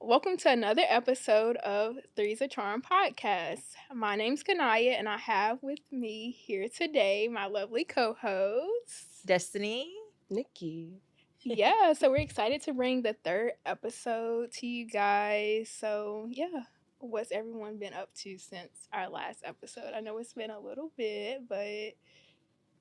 Welcome to another episode of Three's a Charm podcast. My name's Kanaya, and I have with me here today my lovely co host. Destiny. Nikki. Yeah, so we're excited to bring the third episode to you guys. So, yeah, what's everyone been up to since our last episode? I know it's been a little bit, but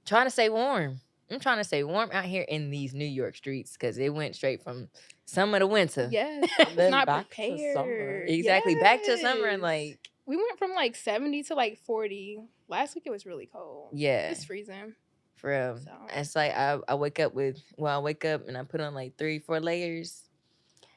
Trying to stay warm. I'm trying to stay warm out here in these New York streets because it went straight from summer to winter. yes, And it's then not back to prepared. summer. Exactly. Back to summer and Yes. We went from like 70 to like 40. Last week it was really cold. yeah, It's freezing. for real. So. It's like I wake up and I put on like 3-4 layers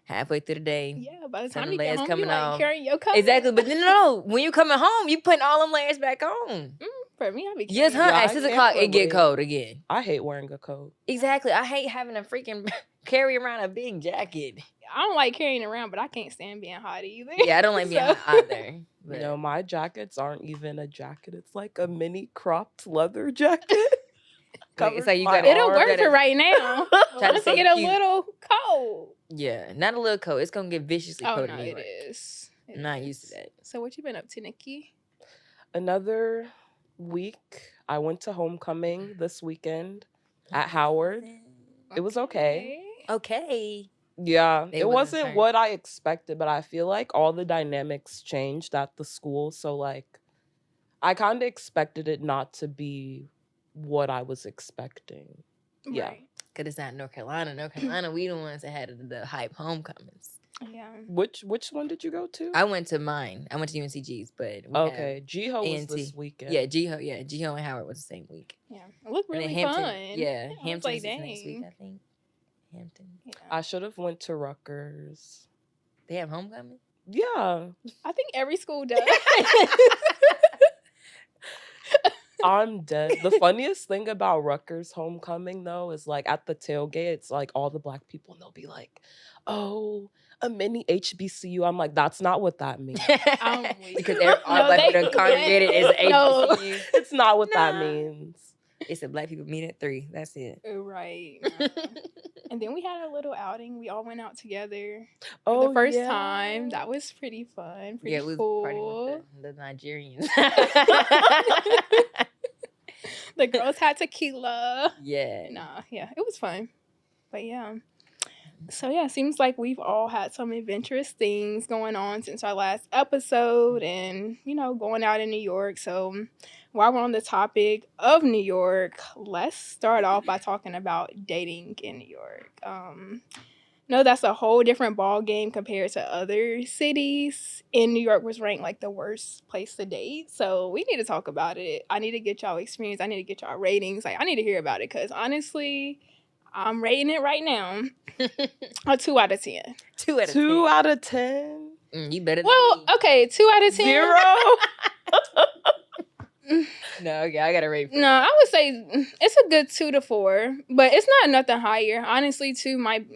halfway through the day. Yeah, by the Some time you layers get home, coming you like off. carrying your coat. Exactly. But then no, when you coming home, you putting all them layers back on. For me, I be Yes, huh? carrying- Yeah, At I 6 can't o'clock, put it get layers. cold again. I hate wearing a coat. Exactly. I hate having a freaking carry around a big jacket. I don't like carrying around, but I can't stand being hot either. Yeah, I don't like being So- hot either. But No, my jackets aren't even a jacket. It's like a mini cropped leather jacket. It's like you my gotta- It'll arm. work gotta for right now. try to Once stay it get a cute. little cold. yeah, not a little cold. It's gonna get viciously Oh cold no, in New it York. is. It I'm not is. used to that. So what you been up to, Nikki? Another week. I went to homecoming this weekend at Howard. It was okay. Okay. Yeah, They it wasn't wasn't turned. what I expected, but I feel like all the dynamics changed at the school. So, like, I kind of expected it not to be what I was expecting. Yeah. Right. Cause it's not North Carolina. North Carolina, we the ones that had the hype homecomings. Yeah. Which one did you go to? I went to mine. I went to UNCG's, but we Okay, Jiho was A&T. this weekend. Had, Jiho and Howard was the same week. Yeah. It looked And then really Hampton, fun. yeah, I was Hampton like, is next week, dang. I think. Hampton. Yeah. I should have went to Rutgers. They have homecoming. Yeah, I think every school does. I'm dead. The funniest thing about Rutgers homecoming though is like at the tailgate, it's like all the black people and they'll be like, "Oh, a mini HBCU." I'm like, that's not what that means. I'm weak. Because all No, black they- people are congregated as No. HBCU. It's not what that Nah. means. It's the black people meet at 3. That's it. Right. And then we had a little outing. We all went out together Oh, for the first yeah. time. That was pretty fun. Pretty Yeah, we was cool. partying with the Nigerians. The girls had tequila. yeah. Nah, yeah, it was fun. But yeah. So yeah, seems like we've all had some adventurous things going on since our last episode and, going out in New York. So while we're on the topic of New York, let's start off by talking about dating in New York. No, that's a whole different ball game compared to other cities. In New York was ranked like the worst place to date. So we need to talk about it. I need to get y'all experience. I need to get y'all ratings. Like I need to hear about it because honestly, I'm rating it right now a 2 out of 10. 2 out of 2 10. out of 10. You better than Well, me. okay, 2 out of 10. 0. No, okay, I gotta rate. No, I would say it's a good 2 to 4, but it's not nothing higher. Honestly, 2 might.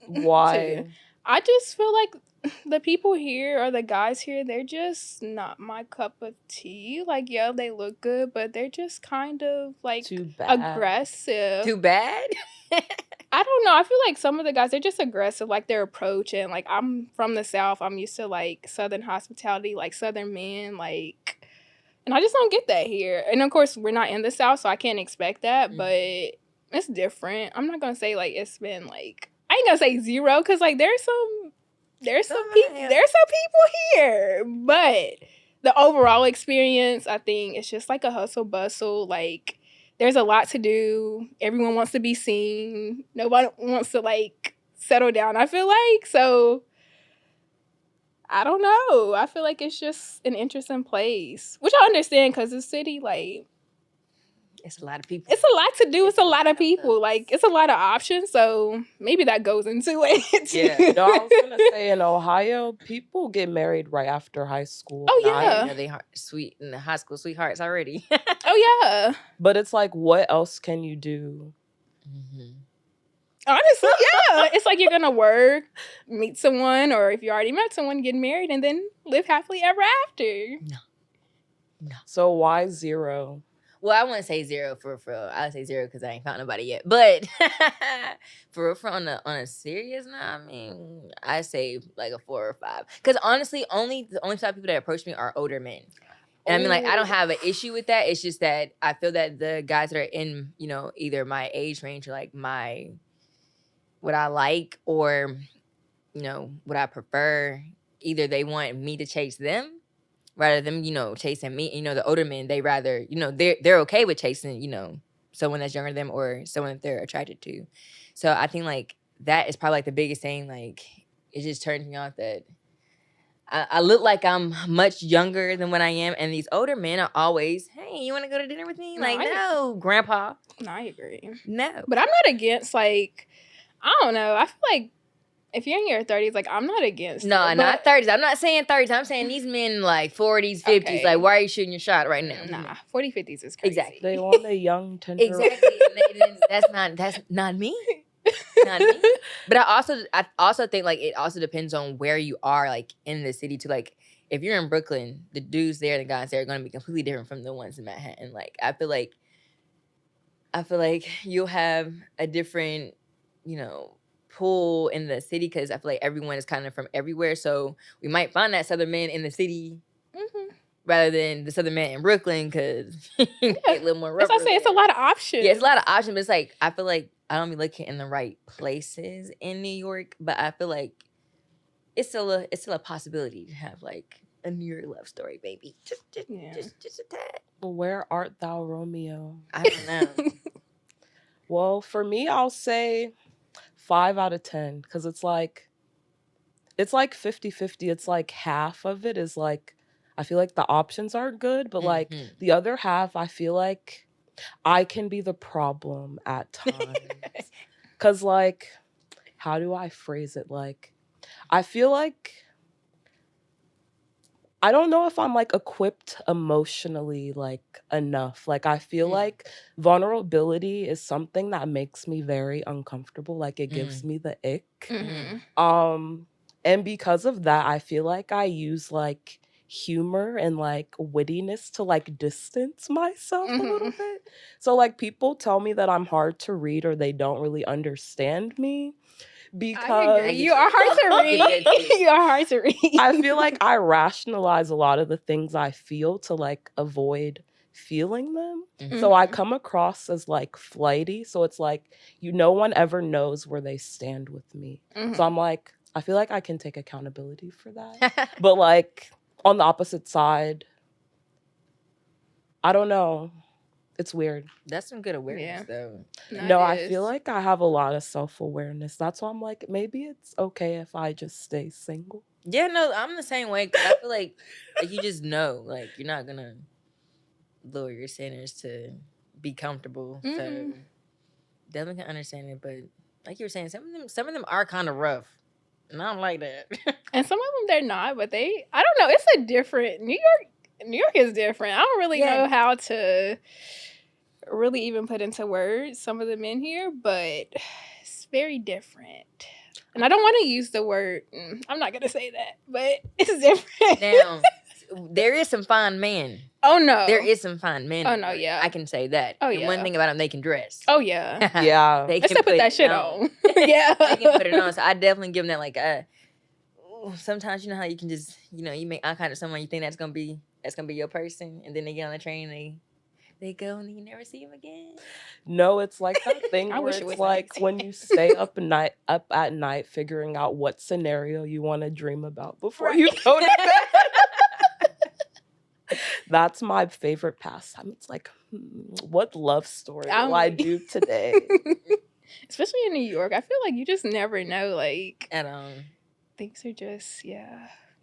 Why? I just feel like the people here or the guys here, they're just not my cup of tea. Like, yeah, they look good, but they're just kind of like Too bad. aggressive. Too bad. I don't know. I feel like some of the guys, they're just aggressive, like their approach. And like, I'm from the South. I'm used to like Southern hospitality, like Southern men, like, and I just don't get that here. And of course, we're not in the South, so I can't expect that, Mm. but it's different. I'm not going to say like it's been like, I ain't going to say 0 because like there's some people here, but the overall experience, I think it's just like a hustle bustle. Like there's a lot to do. Everyone wants to be seen. Nobody wants to like settle down, I feel like. So I don't know. I feel like it's just an interesting place, which I understand because the city, like, It's a lot of people. it's a lot to do. It's a lot of people. Like, it's a lot of options. So maybe that goes into it. Too. Yeah. No, I was gonna say in Ohio, people get married right after high school. Oh, Not- yeah. You know, they sweet in the high school sweethearts already. Oh, yeah. But it's like, what else can you do? Mhm. Honestly, yeah. It's like you're going to work, meet someone, or if you already met someone, get married, and then live happily ever after. So why 0? Well, I wouldn't say zero for real. I would say zero because I ain't found nobody yet. But for real, on a serious note, I mean, I say like a 4 or 5. Because honestly, the only type of people that approach me are older men. And I mean, like, I don't have an issue with that. It's just that I feel that the guys that are in, you know, either my age range or like what I like or, you know, what I prefer, either they want me to chase them rather than, you know, chasing me. You know, the older men, they rather, you know, they're okay with chasing, you know, someone that's younger than them or someone that they're attracted to. So I think like that is probably like the biggest thing. Like it just turns me off that I look like I'm much younger than what I am, and these older men are always, hey, you want to go to dinner with me? No, Like, no, grandpa, No, I agree. no. But I'm not against, like, I don't know. I feel like if you're in your 30s, like, I'm not against No, it. not 30s. I'm not saying 30s. I'm saying these men like 40s, 50s. Okay. Like, why are you shooting your shot right now? Nah, 40, 50s is crazy. Exactly. They want a young tender. Exactly. And that's not me. Not me. But I also think like it also depends on where you are, like in the city too. Like if you're in Brooklyn, the dudes there, the guys there are gonna be completely different from the ones in Manhattan. Like I feel like you'll have a different, you know, pool in the city because I feel like everyone is kind of from everywhere. So we might find that Southern man in the city rather than the Southern man in Brooklyn because get a little more rougher. That's what I say. It's a lot of options. Yeah, it's a lot of options, but it's like I feel like I don't be looking in the right places in New York, but I feel like it's still a possibility to have like a New York love story, baby. Just a tad. Where art thou, Romeo? I don't know. Well, for me, I'll say 5 out of 10 because it's like 50-50. It's like half of it is like I feel like the options are good, but like the other half, I feel like I can be the problem at times. Cause like, how do I phrase it? Like, I feel like I don't know if I'm like equipped emotionally like enough. Like I feel like vulnerability is something that makes me very uncomfortable. Like it gives me the ick. And because of that, I feel like I use like humor and like wittiness to like distance myself a little bit. So like people tell me that I'm hard to read or they don't really understand me because you are hard to read. You are hard to read. I feel like I rationalize a lot of the things I feel to like avoid feeling them. So I come across as like flighty. So it's like no one ever knows where they stand with me. So I'm like, I feel like I can take accountability for that. But like on the opposite side, I don't know. It's weird. That's some good awareness though. No, I feel like I have a lot of self-awareness. That's why I'm like, maybe it's okay if I just stay single. Yeah, no, I'm the same way. 'Cause I feel like you just know, like you're not gonna lure your sinners to be comfortable. So definitely can understand it. But like you were saying, some of them are kind of rough. And I don't like that. And some of them they're not, but I don't know. It's a different New York is different. I don't really know how to really even put into words some of the men here, but it's very different. And I don't want to use the word. I'm not gonna say that, but it's different. Now, there is some fine men. Oh no, there is some fine men. Oh no, yeah, I can say that. Oh and yeah. one thing about them, they can dress. Oh yeah, yeah. They let's can put that shit on. Yeah, they can put it on. So I definitely give them that. Like, sometimes you know how you can just, you know, you make eye contact with someone, you think that's gonna be your person, and then they get on the train, and they go, and then you never see them again. No, it's like that thing I where wish it it's was like like when you stay up at night figuring out what scenario you want to dream about before you go to bed. That's my favorite pastime. It's like, what love story will I do today? Especially in New York, I feel like you just never know. Like At all. Things are just You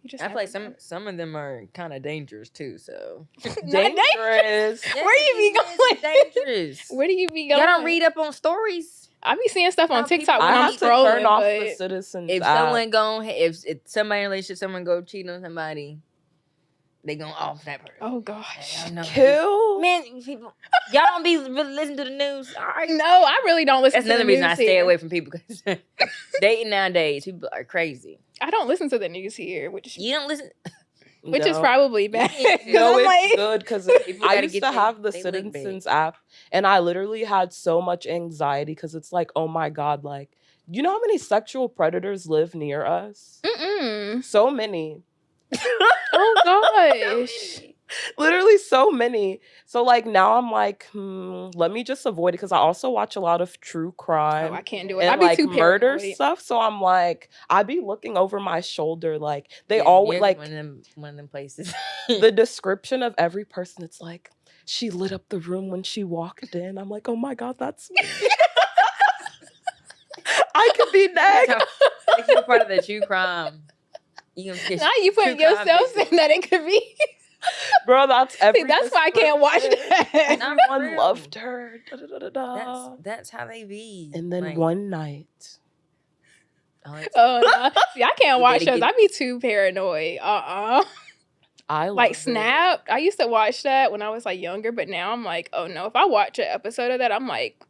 just I feel like some of them are kind of dangerous too. So dangerous. Where you be going? Dangerous. Where do you be going? Y'all don't read up on stories. I be seeing stuff on How TikTok people- when I I'm have to scrolling. turn off but the citizens. If app. someone if somebody in a relationship, someone go cheat on somebody, they gonna off that person. Oh gosh, No. Kill. Man, people, y'all don't be really listening to the news. All right. no, I really don't listen. That's to the another reason I news stay here. away from people because dating nowadays, people are crazy. I don't listen to the news here, which You don't listen. which is No. probably bad. can't 'Cause No, I'm it's like, good because People I gotta used get to have the they look big. Citizens app, and I literally had so much anxiety because it's like, oh my God, like, you know how many sexual predators live near us? mm-mm. So many. Oh gosh. Literally so many. So like now I'm like, let me just avoid it because I also watch a lot of true Oh, crime I can't do it. and I'd be like too murder paranoid. stuff. So I'm like, I be looking over my shoulder. Like they Yeah, always you're like one of them places. the description of every person. It's like she lit up the room when she walked in. I'm like, oh my God, that's me. I could be next. If you're part of the true crime, you can Now you putting true crime yourself business. in that it could be. Bro, that's every See, that's why I can't watch description. that. Not for Everyone real. loved her. Da, da, da, da, da. That's how they be. And then Like, one night, oh, it's- Oh no. See, I can't You watch better those. get- I'd be too paranoid. I Like love it. Snapped. I used to watch that when I was like younger, but now I'm like, oh no. If I watch an episode of that, I'm like,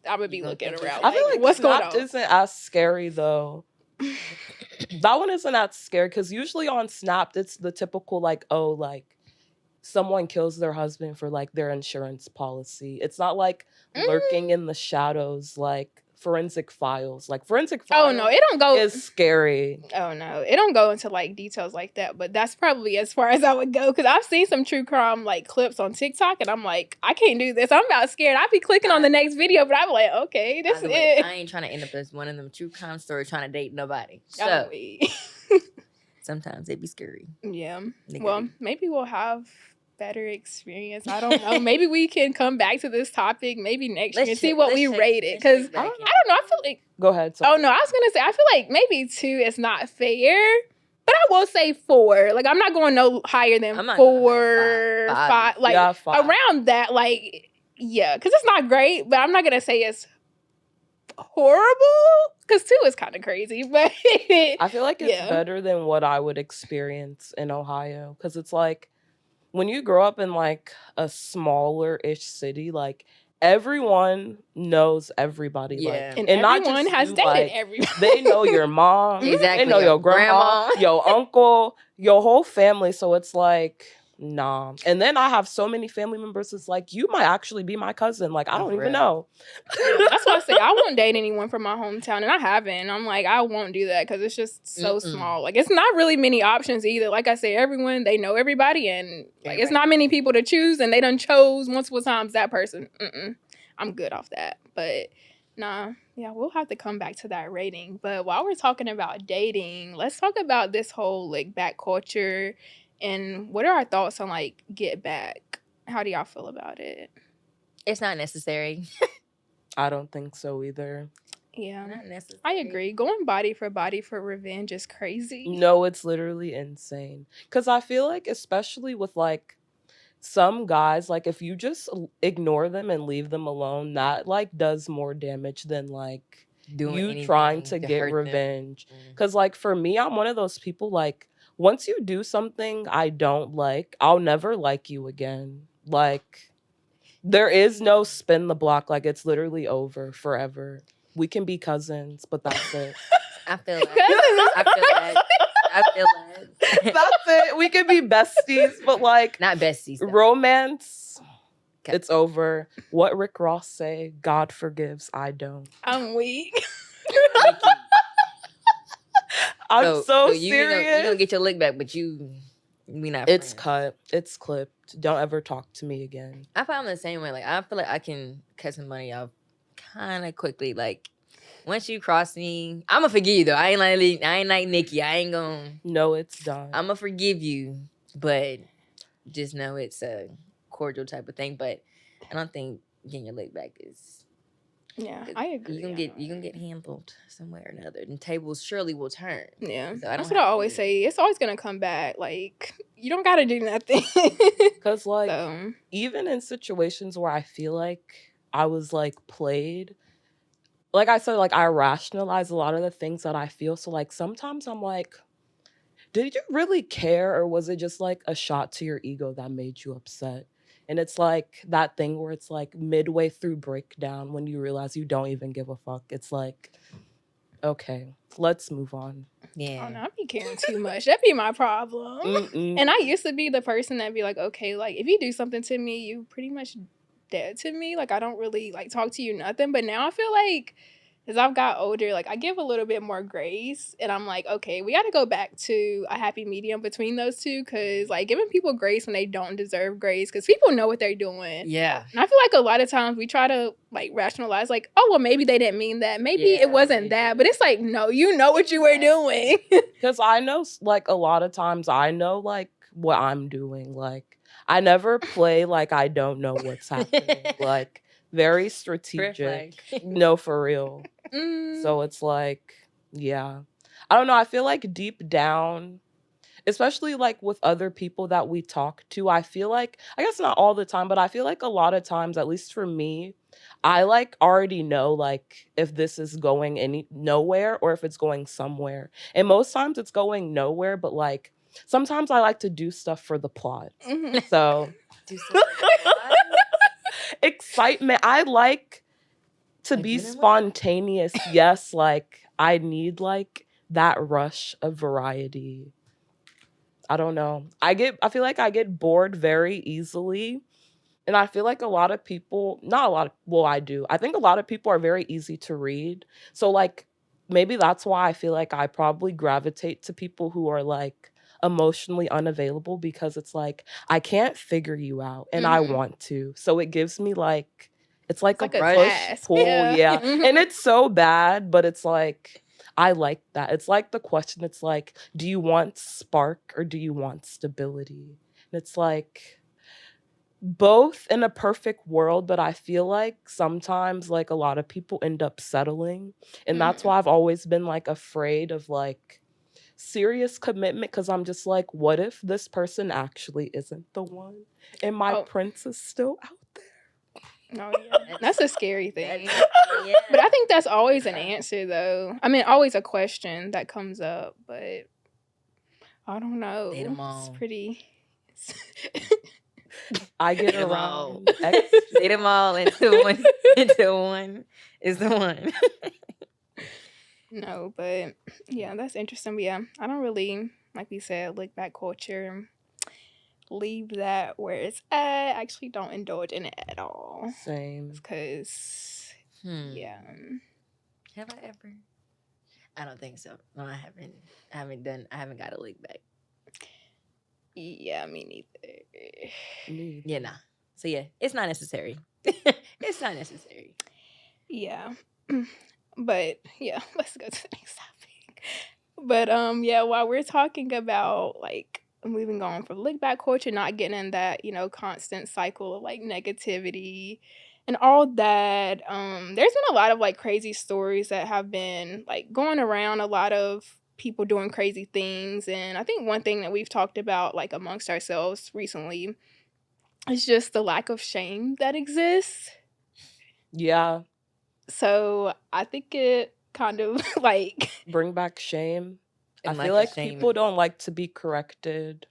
I would be You gonna looking think around. it's I feel like what's going Snapped on? isn't as scary though. That one isn't as scary because usually on Snapped it's the typical like, oh, like someone kills their husband for like their insurance policy. It's not like lurking in the shadows like Forensic Files. Like Forensic Oh Files no, it don't go. is scary. Oh no, it don't go into like details like that. But that's probably as far as I would go because I've seen some true crime like clips on TikTok, and I'm like, I can't do this. I'm about scared. I'd be clicking on the next video, but I'm like, okay, this by is the way, it. I ain't trying to end up as one of them true crime stories trying to date nobody. Oh, So wait. sometimes they be scary. Yeah. They Well, could maybe we'll have better experience. I don't know. Maybe we can come back to this topic maybe next year and see what we rate it. Because I don't know. I feel like. Go ahead. Oh no, I was gonna say I feel like maybe 2 is not fair. But I will say 4. Like I'm not going no higher than I'm not 4, going 5. Like Yeah, 5. around that. Like yeah, because it's not great, but I'm not gonna say it's horrible. Because 2 is kind of crazy, but I feel like it's Yeah. better than what I would experience in Ohio because it's like when you grow up in like a smaller-ish city, like everyone knows everybody. Yeah. Like, and not everyone just has you, dated like, everyone. they know your mom, Exactly, they know your your grandma, grandma. your uncle, your whole family. So it's like, nah. And then I have so many family members. It's like you might actually be my cousin. Like I Oh, don't for even real. know. That's why I say I won't date anyone from my hometown, and I haven't. I'm like, I won't do that because it's just so Mm-mm. small. Like, it's not really many options either. Like I say, everyone they know everybody, and like it's Everybody. not many people to choose, and they done chose multiple times that person. I'm good off that, but nah, yeah, we'll have to come back to that rating. But while we're talking about dating, let's talk about this whole like back culture, and what are our thoughts on like get back? How do y'all feel about it? It's not necessary. I don't think so either. Yeah. Not necessary. I agree. Going body for revenge is crazy. No, it's literally insane. Because I feel like, especially with like some guys, like if you just ignore them and leave them alone, that like does more damage than like Doing you trying to anything get hurt them. revenge. Mm. Because like for me, I'm one of those people like once you do something I don't like, I'll never like you again. Like there is no spin the block. Like it's literally over forever. We can be cousins, but that's it. I feel that. I feel that. I feel that. That's it. We can be besties, but like Not besties. though. romance, Okay. it's over. What Rick Ross say? God forgives, I don't. I'm weak. Nikki. I'm so you serious. You gonna get your lick back, but we not. It's friends. cut. It's clipped. Don't ever talk to me again. I feel I'm the same way. Like I feel like I can cut some money off kind of quickly. Like once you cross me, I'ma forgive you though. I ain't like Nikki. I ain't gonna. No, it's done. I'ma forgive you, but just know it's a cordial type of thing. But I don't think getting your lick back is. Yeah, I agree. You gonna get handled somewhere or another, and tables surely will turn. Yeah, So I that's don't what I have to always do say. It's always gonna come back. Like you don't gotta do nothing. Because like So even in situations where I feel like I was like played, like I said, like I rationalize a lot of the things that I feel. So like sometimes I'm like, did you really care, or was it just like a shot to your ego that made you upset? And it's like that thing where it's like midway through breakdown when you realize you don't even give a fuck. It's like, okay, let's move on. Yeah. Oh no, I be caring too much. That'd be my problem. Mm-mm. And I used to be the person that'd be like, okay, like if you do something to me, you pretty much dead to me. Like I don't really like talk to you nothing. But now I feel like as I've got older, like I give a little bit more grace, and I'm like, okay, we got to go back to a happy medium between those two, because like giving people grace when they don't deserve grace, because people know what they're doing. Yeah. And I feel like a lot of times we try to like rationalize, like, oh well, maybe they didn't mean that, maybe Yeah, it wasn't that, but it's like, no, you know what you were doing. Because I know, like, a lot of times I know, like, what I'm doing. Like, I never play like I don't know what's happening. Like, very Red strategic. flag. No, for real. Mm. So it's like, yeah. I don't know. I feel like deep down, especially like with other people that we talk to, I feel like, I guess not all the time, but I feel like a lot of times, at least for me, I like already know like if this is going nowhere or if it's going somewhere. And most times it's going nowhere, but like sometimes I like to do stuff for the plot. Mhm. So Do something. excitement. I like to be Adrenaline? spontaneous. Yes, like I need like that rush of variety. I don't know. I feel like I get bored very easily. And I feel like a lot of people, not a lot of, well, I do. I think a lot of people are very easy to read. So like maybe that's why I feel like I probably gravitate to people who are like emotionally unavailable, because it's like I can't figure you out and I Mhm. want to. So it gives me like it's like It's a like a push task. pull, Yeah. yeah. Mhm. And it's so bad, but it's like I like that. It's like the question, it's like, do you want spark or do you want stability? And it's like both in a perfect world, but I feel like sometimes like a lot of people end up settling. And that's Mhm. why I've always been like afraid of like serious commitment, because I'm just like, what if this person actually isn't the one and my Oh. prince is still out there? Oh yeah, that's a scary thing. Yeah. But I think that's always an answer, though. I mean, always a question that comes up, but I don't know. Date 'em It's all. pretty. I get Date 'em all. around extra. Date them all into one. Into one is the one. No, but yeah, that's interesting. But yeah, I don't really, like we said, look back culture, leave that where it's at. I actually don't indulge in it at all. Same. Because, yeah. Have I ever? I don't think so. No, I haven't. I haven't got a look back. Yeah, me neither. Yeah, nah. So yeah, it's not necessary. It's not necessary. Yeah. But yeah, let's go to the next topic. But yeah, while we're talking about like moving on from look back culture, not getting in that, constant cycle of like negativity and all that, there's been a lot of like crazy stories that have been like going around, a lot of people doing crazy things. And I think one thing that we've talked about like amongst ourselves recently is just the lack of shame that exists. Yeah. So I think it kind of like Bring back shame. I And feel like like shame. people don't like to be corrected,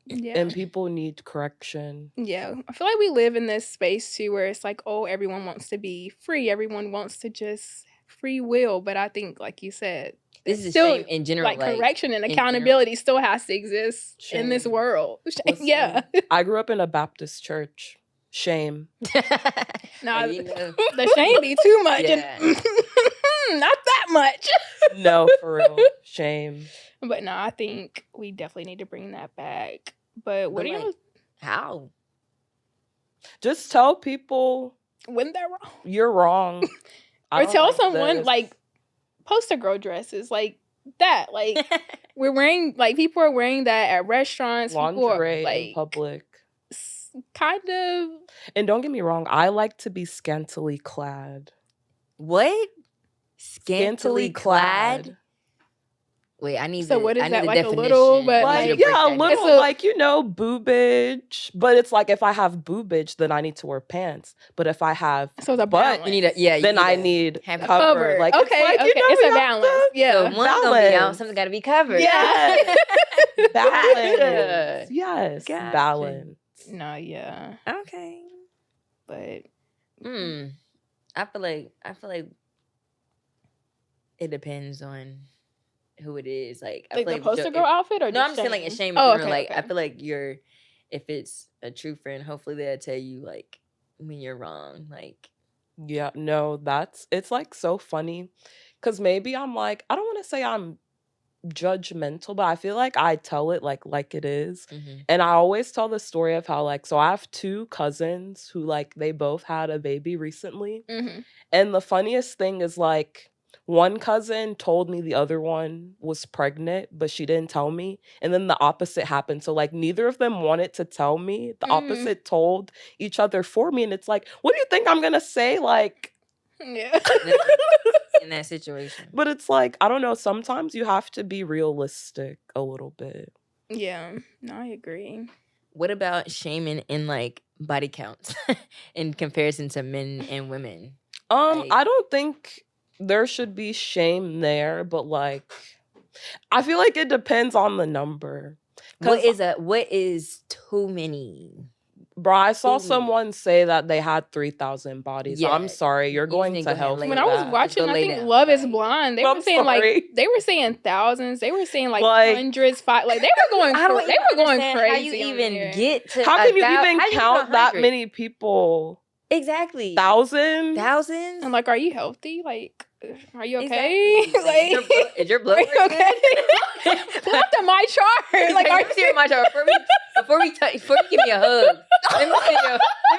yeah. and people need correction. Yeah, I feel like we live in this space too where it's like, oh, everyone wants to be free. Everyone wants to just free will. But I think, like you said, This is still, shame in general. like correction and in general. accountability still has to exist in this Shame. world. Listen, Yeah. I grew up in a Baptist church. Shame. Nah, You know. the shame be too much. Yeah. And not that much. No, for real. Shame. But no, I think we definitely need to bring that back. But what But, do you like, how? Just tell people when they're wrong? you're wrong. I Or don't tell like someone this. like poster girl dresses like that. Like we're wearing like people are wearing that at restaurants. People are, lingerie in like public. kind of. And don't get me wrong, I like to be scantily clad. What? Scantily clad? Wait, I need So what is I need that, the like a definition. little, but, I Like, need you to like- break yeah, a that little, It's a- like, boobage. But it's like if I have boobage, then I need to wear pants. But if I have So the butt, balance. You need a you then need I a- need have it cover. covered. Like, Okay, it's like, okay, you know, it's we a have balance. to- Yeah. So one's gonna be out, balance. something gotta be covered. Yes. Balance. Gotcha. Yes. Gotcha. Balance. No, yeah, Okay. but I feel like it depends on who it is. Like I Like feel the like poster girl outfit or no, I'm just saying like Shane? a shame. Oh, Oh, okay, like I okay. feel like if it's a true friend, hopefully they'll tell you like when you're wrong. Like Yeah, no, it's like so funny because maybe I'm like, I don't want to say I'm judgmental, but I feel like I tell it like it is. And I always tell the story of how like, so I have two cousins who like they both had a baby recently. Mm-hmm. And the funniest thing is like one cousin told me the other one was pregnant, but she didn't tell me. And then the opposite happened. So like neither of them wanted to tell me. The opposite told each other for me. And it's like, what do you think I'm gonna say? Like Yeah. in that situation. But it's like, I don't know, sometimes you have to be realistic a little bit. Yeah. No, I agree. What about shaming in like body counts in comparison to men and women? Like, I don't think there should be shame there, but like I feel like it depends on the number. what is too many? Bro, I saw Too many. someone say that they had 3,000 bodies. Yeah, I'm sorry, you're you going need to to go ahead hell and for lay When it I was that. watching, go I lay think down. Love is Like, Blind. They I'm were saying sorry. they were saying thousands. They were saying like Like- hundreds, like they were going. I don't They even were going understand crazy. how you on even there. get to How can you how even you get to count that 100? many people? Exactly. Thousands? Thousands? And like, are you healthy? Like, are you okay? Exactly. Is your blood are you work okay? good? Pull up to my chart. Like, are let me see your my chart before you give me a hug. Let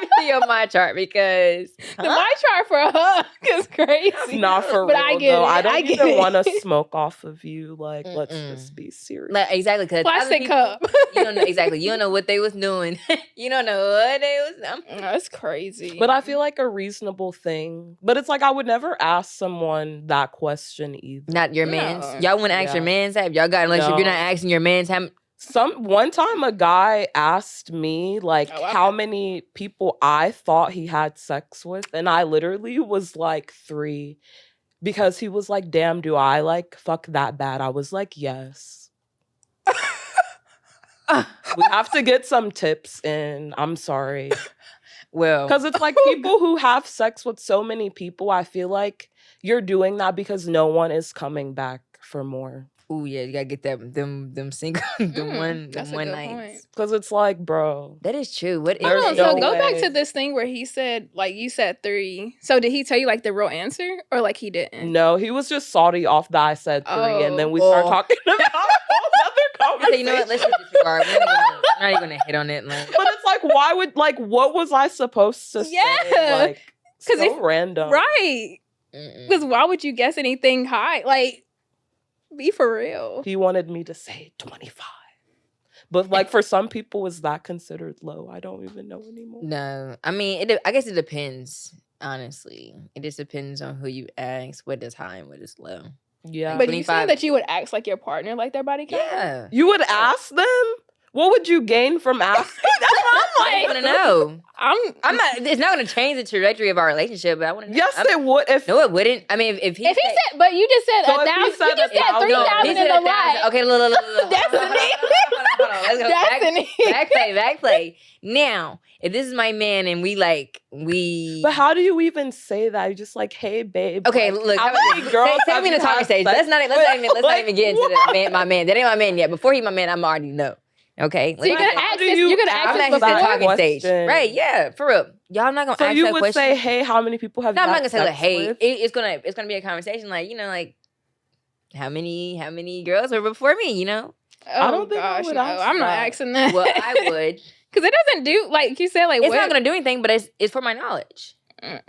me see your my chart because the my chart for a hug is crazy. Not for But real, I get though. it. I don't I get even it. want to smoke off of you. Like, let's Mm-mm. just be serious. like, exactly because Plastic cup. you don't know exactly. You don't know what they was doing. You don't know what they was. That's crazy. But I feel like a reasonable thing. But it's like I would never ask someone that question either. Not your No. man's. Y'all want to ask Yeah. your man's that? If y'all got a relationship, No. you're not asking your man's how. One time a guy asked me like Oh, I've how had- many people I thought he had sex with, and I literally was like 3 because he was like, damn, do I like fuck that bad? I was like, yes. We have to get some tips in. I'm sorry. Well, Because it's like people who have sex with so many people, I feel like you're doing that because no one is coming back for more. oh yeah, you gotta get them single them that's a one good nights. point. Because it's like, bro. That is true. What is There's Hold on, no so go back way. to this thing where he said, like, you said 3. So did he tell you like the real answer, or like he didn't? No, he was just salty off that I said 3, and then we Oh. start talking about a whole other So you know what? Let's conversation. just disregard. We're not even gonna hit on it. Like, But it's like, why would, like, what was I supposed to say? Yeah. Like, 'Cause so random. Right. mm-mm. Because why would you guess anything high? Like, be for real. He wanted me to say 25. But, like, for some people, is that considered low? I don't even know anymore. No, I mean, I guess it depends. Honestly, it just depends on who you ask. What is high and what is low. Yeah. But you said 25. that you would act like your partner, like their body count? Yeah, You would ask them? What would you gain from asking? That's what I I'm want to like. know. I'm not. It's not going to change the trajectory of our relationship. But I want to know. Yes, it would. If No, it wouldn't. I mean, if he if he said, but you just said So if he 1,000. said You just said 1,000, 3,000 he is said a 1,000. lot. Okay, look. Destiny. Hold on. Let's go. Destiny. Back play. Now, if this is my man and we. But how do you even say that? You're just like, hey, babe. Okay, like, look. how How about many this? girls Take have me you to talking had stage. sex Let's not with? even get into Like, the man, my man. That ain't my man yet. Before he my man, I'm already know. Okay, So you're Like, gonna how ask do this. you You're gonna ask ask I'm this asking that the before. talking stage, question? right? Yeah, for real. Y'all not gonna So ask you that would question. say, hey, how many people have No, you I'm not had gonna say like, sex hey, with? it's gonna be a conversation, like like how many girls were before me, Oh I don't think I gosh, would no, ask I'm not that. asking that. Well, I would. because it doesn't do like you said. Like It's what? not gonna do anything, but it's for my knowledge.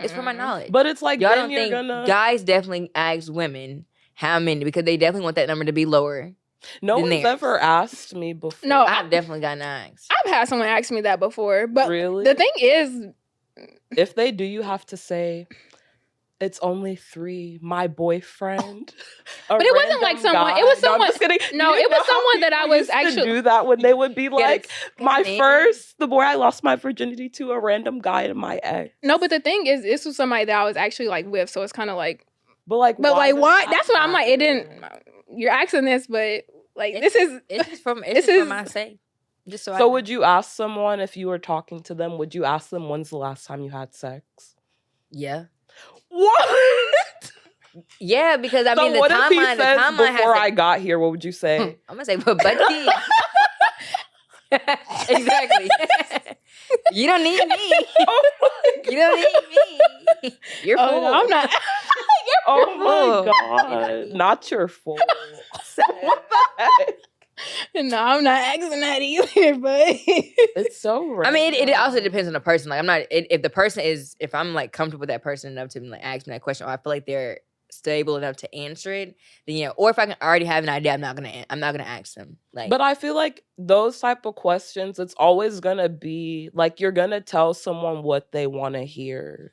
It's for my knowledge. But it's like, Y'all then don't you're think gonna. guys definitely ask women how many because they definitely want that number to be lower. No than one's theirs. ever asked me before. No, I've definitely gotten asked. I've had someone ask me that before, but Really? the thing is, If they do, you have to say, it's only 3, my boyfriend. But it wasn't like someone- it was No, I'm someone- just kidding. no, You it was know how someone that I people was used to actually- do that when they would be like, my name? first, the boy I lost my virginity to, a random guy and my ex. no. But the thing is, this was somebody that I was actually like with, so it's kind of like, But like, but like, does why? that That's what I'm like. It matter? didn't. You're asking this, but like, this is. It's just from This for is- my sake. Just so I So know. would you ask someone if you were talking to them? Would you ask them when's the last time you had sex? Yeah. What? Yeah, because I mean So the what if he timeline says has before to, I got here? What would you say? I'm gonna say but buddy. Exactly. You don't need me. Oh my You don't need me. You're full. Oh no, I'm not. Oh full. my You're not god! me. Not your fault. So- What the heck? No, I'm not asking that either. But It's so random. I mean, it also depends on the person. Like, I'm not if the person is if I'm like comfortable with that person enough to like ask me that question, or I feel like they're stable enough to answer it, then yeah. Or if I can already have an idea, I'm not gonna ask them. Like, But I feel like those type of questions, it's always gonna be like you're gonna tell someone what they want to hear.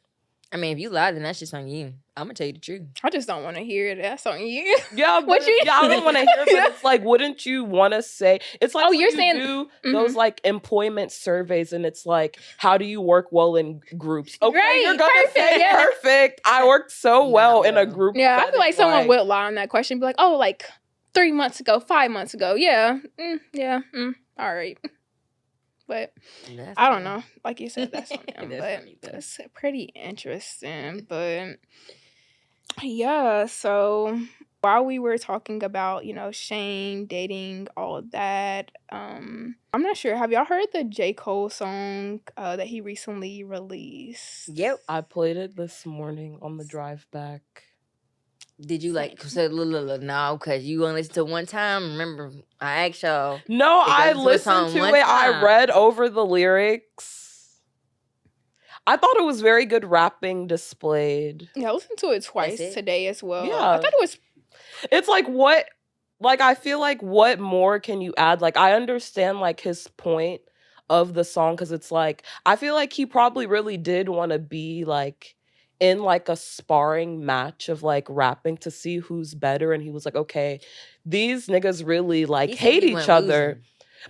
I mean, if you lie, then that's just on you. I'm gonna tell you the truth. I just don't want to hear it. That's on you. Yeah, What but you- yeah, I don't want to hear it, but it's like, wouldn't you want to say? It's like Oh, when you're you saying- do Mhm. those like employment surveys, and it's like, how do you work well in groups? Okay, Right, you're gonna perfect, say yeah. perfect. I worked so Not well in a well. group. Yeah, I feel setting, like someone would lie on that question. Be like, oh, like 3 months ago, 5 months ago. Yeah, all right. But That's I don't funny. know. Like you said, that's on them. That's But funny, though. it's pretty interesting. But yeah, so while we were talking about, shame, dating, all of that, I'm not sure. Have y'all heard the J. Cole song that he recently released? Yep. I played it this morning on the drive back. Did you like say no? Because you only listened to it one time. Remember, I asked y'all. No, It I goes to a song listened to one it. I time. read over the lyrics. I thought it was very good rapping displayed. Yeah, I listened to it twice it? today as well. Yeah. I thought it was It's like what I feel like what more can you add? Like I understand like his point of the song cuz it's like I feel like he probably really did want to be like in like a sparring match of like rapping to see who's better, and he was like, okay, these niggas really like He said hate he each wasn't other. losing.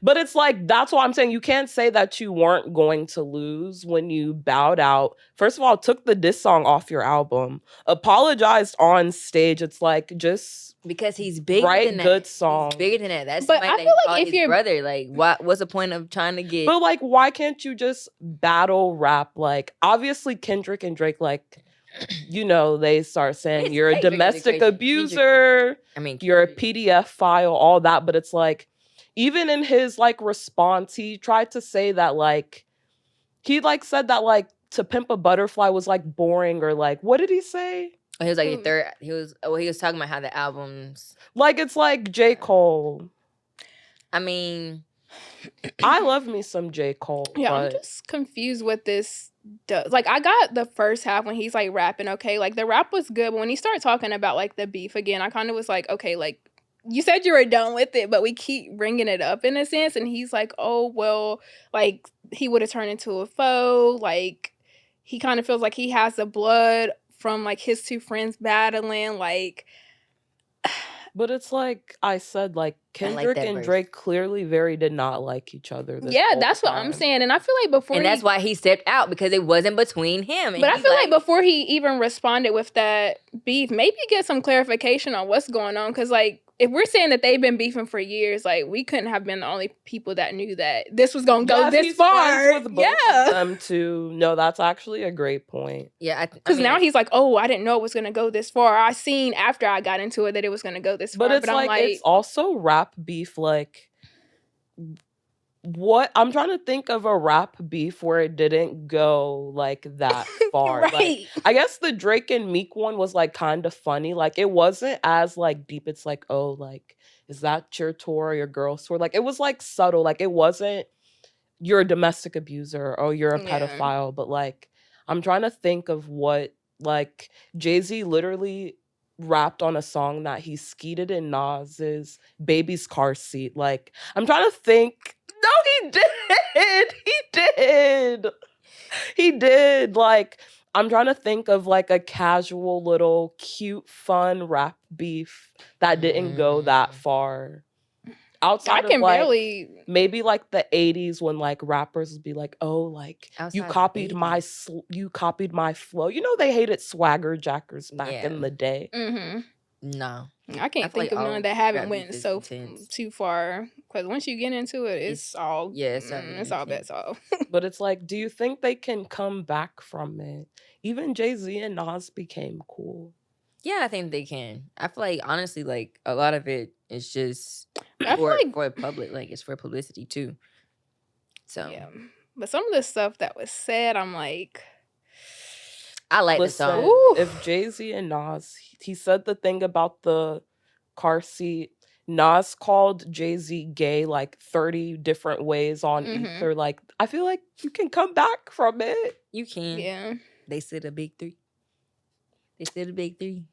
But it's like, that's why I'm saying you can't say that you weren't going to lose when you bowed out. First of all, took the diss song off your album, apologized on stage. It's like, just Because he's bigger write than that. good He's songs. bigger than that. That's But somebody I that feel he like called if his you're- brother. Like, what's the point of trying to get? But like, why can't you just battle rap? Like, obviously Kendrick and Drake, like, they start saying It's you're a Kendrick is the domestic crazy- abuser, I mean, you're a Kendrick- PDF file, all that. But it's like, even in his like response, he tried to say that like, he like said that like To Pimp a Butterfly was like boring, or like, what did he say? He was like the Who? third. He was talking about how the albums. Like, it's like J. Cole. I mean, I love me some J. Cole. Yeah, I'm but just confused what this does. Like, I got the first half when he's like rapping, okay, like the rap was good, but when he started talking about like the beef again, I kind of was like, okay, like you said you were done with it, but we keep bringing it up in a sense, and he's like, oh well, like he would have turned into a foe, like he kind of feels like he has the blood from like his two friends battling, like But it's like I said, like I like Kendrick that and verse. Drake clearly very did not like each other. This yeah, whole that's what I'm time. saying, and I feel like before and he, that's why he stepped out, because it wasn't between him. And But I he's feel like before he even responded with that beef, maybe get some clarification on what's going on. Because, like, if we're saying that they've been beefing for years, like, we couldn't have been the only people that knew that this was going to go Yeah, if this he's friends far. with both of Yeah. them too. No, that's actually a great point. yeah, Because now he's like, oh, I didn't know it was going to go this far. I seen after I got into it that it was going to go this far. But it's I'm like it's also rap beef. Like, what I'm trying to think of a rap beef where it didn't go like that far. Like, right. I guess the Drake and Meek one was like kind of funny. Like, it wasn't as like deep. It's like, oh, like, is that your tour or your girl's tour? Like, it was like subtle. Like, it wasn't you're a domestic abuser or you're a Yeah. pedophile. But like, I'm trying to think of what, like, Jay-Z literally rapped on a song that he skeeted in Nas's baby's car seat. Like, I'm trying to think. No, he did. He did. He did. Like, I'm trying to think of like a casual little cute fun rap beef that didn't go that far. I Outside can of like barely. maybe like the 80s when like rappers would be like, oh, like Outside you the copied my 80s. you copied my flow. You know, they hated swagger jackers back Yeah. in the day. hmm no. I can't feel think like of all none that haven't rap went beef is so intense. too far. Because once you get into it, it's all yeah, it's already it's all intense. bets off. But it's like, do you think they can come back from it? Even Jay-Z and Nas became cool. Yeah, I think they can. I feel like honestly, like a lot of it is just But I feel like for public, like it's for publicity too. So yeah. But some of the stuff that was said, I'm like, I like the Listen, song. Ooh. if Jay-Z and Nas, he said the thing about the car seat. Nas called Jay-Z gay like 30 different ways on Mhm. Ether. Like, I feel like you can come back from it. You can. Yeah. They said a big three. They said a big three.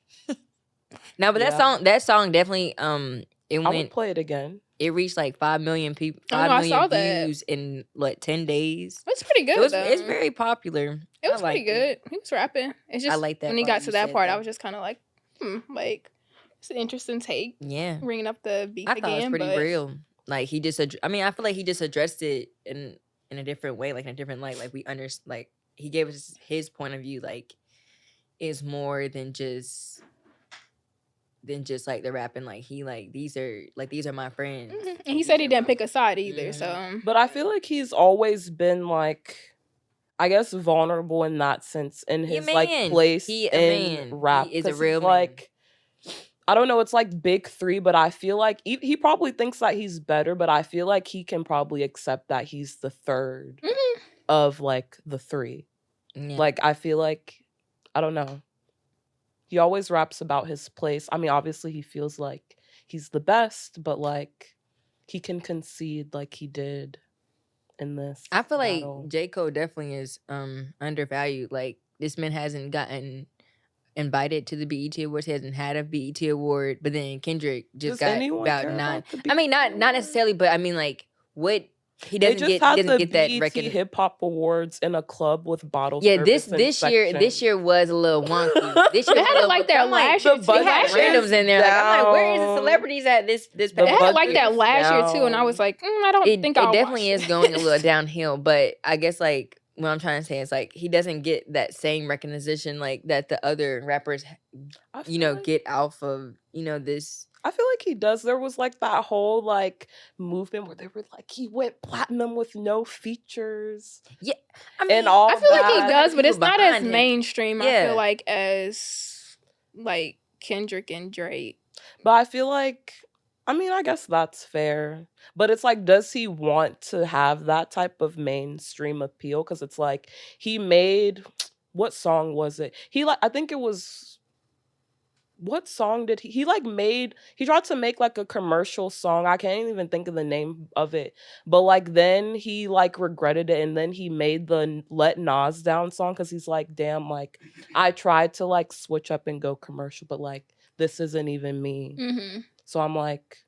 No, but Yeah. that song definitely it I would went play it again. it reached like 5 million people, I know, 5 I million saw that. views in what 10 days. It's pretty good though. It's very popular. It was pretty liked it. good. He was rapping. It's just like that when he part got you to that said, part, I though. was just kind of like, like it's an interesting take, Yeah. bringing up the beef I thought it was again. pretty But real. Like he just I mean, I feel like he just addressed it in a different way, like in a different light. Like we like he gave us his point of view, like is more than just like the rapping. Like he like these are my friends. and he said he didn't pick a side either. Mhm. So But I feel like he's always been like, I guess, vulnerable in that sense in He a his like man. place He a in man. rap. He is a 'Cause real he's man. like, I don't know, it's like big three, but I feel like he probably thinks that he's better, but I feel like he can probably accept that he's the third Mhm. of like the three. Yeah. Like, I feel like, I don't know. He always raps about his place. I mean, obviously he feels like he's the best, but like he can concede like he did in this I feel like battle. J. Cole definitely is undervalued. Like this man hasn't gotten invited to the BET Awards. He hasn't had a BET award, but then Kendrick just Does got anyone about care 9. about the I mean, not BET necessarily, but I mean, like what he They doesn't just get. He had doesn't the get that BET record. Hip Hop Awards in a club with bottle Yeah, service this section. year was a little wonky. This year They was had a it little like that I'm like, last year the too. they had budget Last year, randoms in there. Like I'm like, where is the down. celebrities at this The they had it like budget that is last year too, and I was down. like, I don't think it I'll definitely watch is going a this. little downhill. But I guess like what I'm trying to say is like he doesn't get that same recognition like that the other rappers, I feel like, get off of this. I feel like he does. There was like that whole like movement where they were like he went platinum with no features Yeah, I mean, and all I feel like he that. does, but people it's not as behind him. mainstream. I Yeah. feel like as like Kendrick and Drake. But I feel like, I mean, I guess that's fair. But it's like, does he want to have that type of mainstream appeal? Because it's like he made, what song was it? I think it was, what song did he like made? He tried to make like a commercial song. I can't even think of the name of it. But like then he like regretted it, and then he made the Let Nas Down song because he's like, damn, like I tried to like switch up and go commercial, but like this isn't even me. Mm-hmm. So I'm like,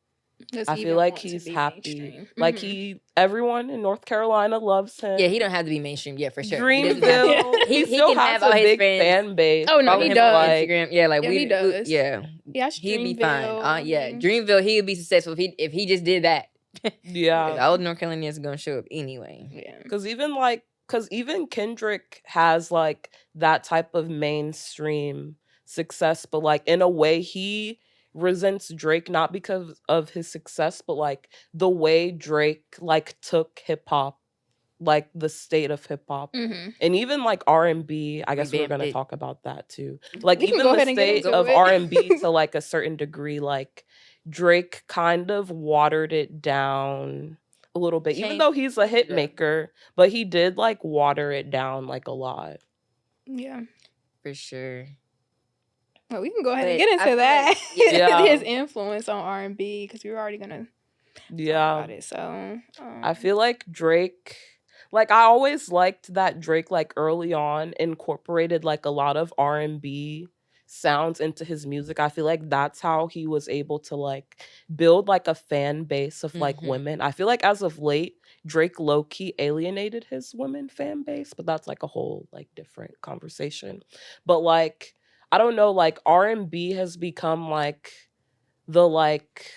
Does I he feel even like want to he's be happy. mainstream? Like Mhm. everyone in North Carolina loves him. Yeah, he don't have to be mainstream. Yeah, for sure. He doesn't have to. Dreamville, He still can has have all a his big fans fan base. Oh, no, follow he him on does. Instagram. Yeah, like Yeah, we he does. yeah, Yeah, he'd be fine. Dreamville. Yeah, Dreamville, he would be successful if he just did that. Yeah. All North Carolinians are gonna show up anyway. Yeah. Because even Kendrick has like that type of mainstream success, but like in a way he resents Drake not because of his success, but like the way Drake like took hip hop, like the state of hip hop. Mm-hmm. And even like R&B, I guess we're Revamped gonna it. talk about that too. Like We can even go the ahead and get state into of it. R&B to like a certain degree, like Drake kind of watered it down a little bit, even Changed though he's a hit it up. maker, but he did like water it down like a lot. Yeah. For sure. Well, we can go ahead and But get I into feel that. like- yeah. His influence on R&B, because we were already gonna talk Yeah. about it. So I feel like Drake, like I always liked that Drake like early on incorporated like a lot of R&B sounds into his music. I feel like that's how he was able to like build like a fan base of like Mhm. women. I feel like as of late Drake low-key alienated his women fan base, but that's like a whole like different conversation. But like I don't know, like R&B has become like the like,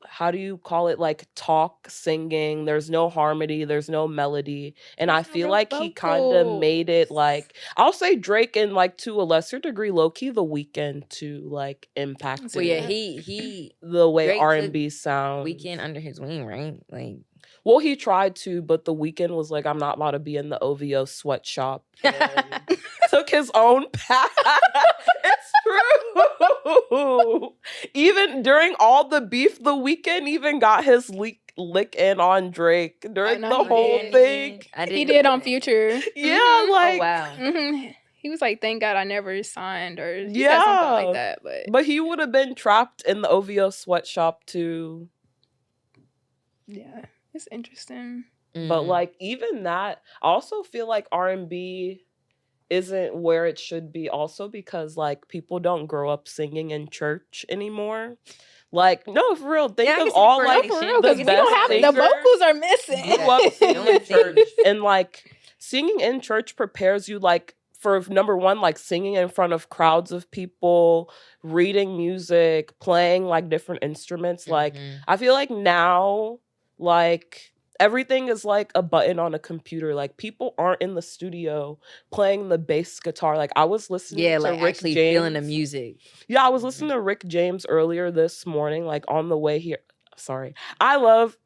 how do you call it, like talk singing. There's no harmony, there's no melody, and I There's no feel real like he kind of made it vocals. like, I'll say Drake, and like to a lesser degree low-key The Weeknd to like impact Well, yeah, Yeah. he the way Drake took R&B sounds. Weekend under his wing, right? Like Well, he tried to, but The Weeknd was like, I'm not about to be in the OVO sweatshop. And took his own path. It's true. Even during all the beef, The Weeknd even got his lick in on Drake during know the he whole did. thing. I He didn't did know on that. Future. Yeah, Mhm. like, Oh wow. He was like, "Thank God I never signed," or he said something like yeah. that. But he would have been trapped in the OVO sweatshop too. Yeah, it's interesting. But Mhm. like even that, I also feel like R&B isn't where it should be also because like people don't grow up singing in church anymore. Like, no, for real. Think Yeah, I of can see all the No, like for correlation. real, the because we don't best have the singers vocals are missing. grew up Yeah. singing in Don't church. sing. And like singing in church prepares you like for number one, like singing in front of crowds of people, reading music, playing like different instruments. Like Mhm. I feel like now, like everything is like a button on a computer. Like people aren't in the studio playing the bass guitar. Like I was listening Yeah, to like Rick actually James. feeling the music. Yeah, I was Mhm. listening to Rick James earlier this morning, like on the way here. Sorry. I love